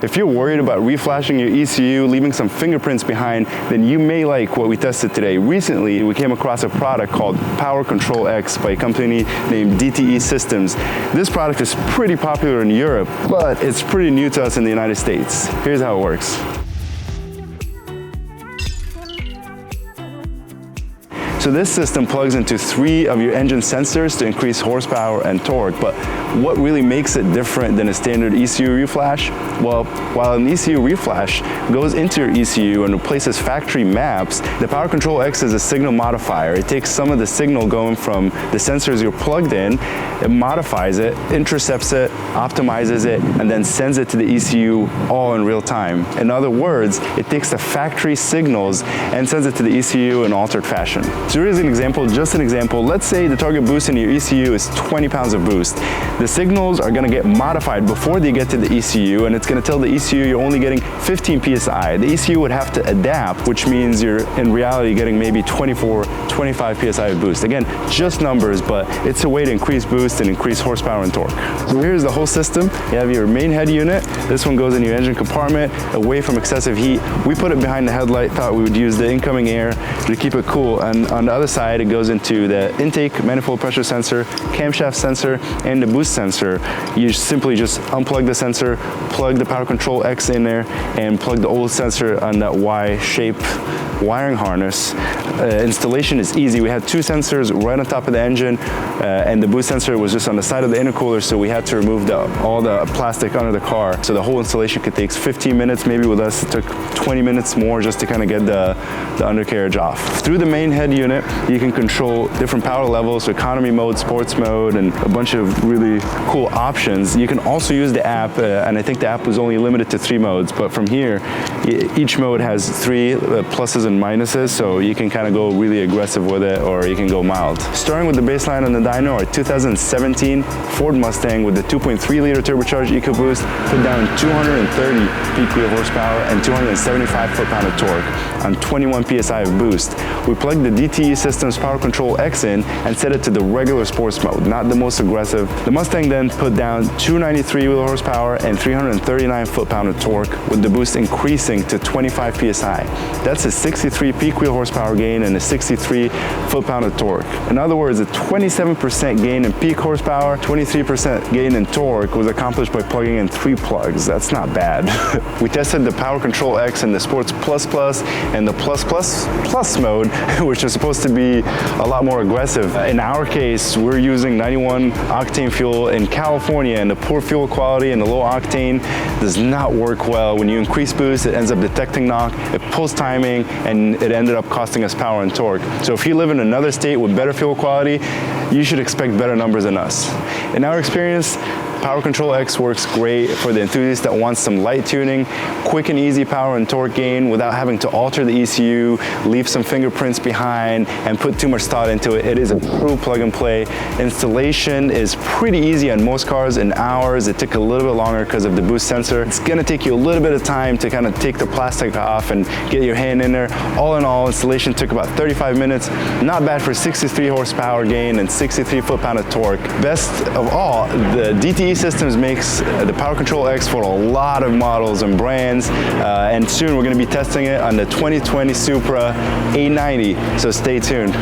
If you're worried about reflashing your ECU, leaving some fingerprints behind, then you may like what we tested today. Recently, we came across a product called PowerControl X by a company named DTE Systems. This product is pretty popular in Europe, but it's pretty new to us in the United States. Here's how it works. So this system plugs into 3 of your engine sensors to increase horsepower and torque, but what really makes it different than a standard ECU reflash? Well, while an ECU reflash goes into your ECU and replaces factory maps, the PowerControl X is a signal modifier. It takes some of the signal going from the sensors you're plugged in, it modifies it, intercepts it, optimizes it, and then sends it to the ECU all in real time. In other words, it takes the factory signals and sends it to the ECU in altered fashion. So here's an example, just an example. Let's say the target boost in your ECU is 20 pounds of boost. The signals are going to get modified before they get to the ECU, and it's going to tell the ECU you're only getting 15 psi. The ECU would have to adapt, which means you're in reality getting maybe 24, 25 psi of boost. Again, just numbers, but it's a way to increase boost and increase horsepower and torque. So here's the whole system. You have your main head unit. This one goes in your engine compartment, away from excessive heat. We put it behind the headlight, thought we would use the incoming air to keep it cool. And on the other side, it goes into the intake manifold pressure sensor, camshaft sensor, and the boost sensor. You simply just unplug the sensor, plug the PowerControl X in there, and plug the old sensor on that Y-shaped wiring harness. Installation is easy. We had 2 sensors right on top of the engine, and the boost sensor was just on the side of the intercooler, so we had to remove all the plastic under the car. So the whole installation could take 15 minutes. Maybe with us, it took 20 minutes more just to kind of get the undercarriage off. Through the main head unit, you can control different power levels, so economy mode, sports mode, and a bunch of really cool options. You can also use the app, and I think the app was only limited to 3 modes, but from here, each mode has 3 pluses and minuses, so you can kind of go really aggressive with it, or you can go mild. Starting with the baseline on the dyno, our 2017 Ford Mustang with the 2.3-liter turbocharged Ecoboost put down 230 peak wheel horsepower and 275 foot-pound of torque on 21 psi of boost. We plugged the DTE Systems PowerControl X in and set it to the regular sports mode, not the most aggressive. The Mustang then put down 293 wheel horsepower and 339 foot-pound of torque, with the boost increasing to 25 psi. That's a 63 peak wheel horsepower gain and a 63 foot-pound of torque. In other words, a 27% gain in peak horsepower, 23% gain in torque was accomplished by plugging in 3 plugs. That's not bad. We tested the PowerControl X in the Sports Plus Plus and the Plus Plus Plus mode, which is supposed to be a lot more aggressive. In our case, we're using 91 octane fuel in California, and the poor fuel quality and the low octane does not work well. When you increase boost, it ends up detecting knock, it pulls timing, and it ended up costing us power and torque. So if you live in another state with better fuel quality, you should expect better numbers than us. In our experience, PowerControl X works great for the enthusiast that wants some light tuning, quick and easy power and torque gain without having to alter the ECU, leave some fingerprints behind, and put too much thought into it. It is a true plug and play. Installation is pretty easy on most cars. In ours, it took a little bit longer because of the boost sensor. It's gonna take you a little bit of time to kind of take the plastic off and get your hand in there. All in all, installation took about 35 minutes. Not bad for 63 horsepower gain and 63 foot-pound of torque. Best of all, the DTE Systems makes the PowerControl X for a lot of models and brands, and soon we're going to be testing it on the 2020 Supra 890, so stay tuned.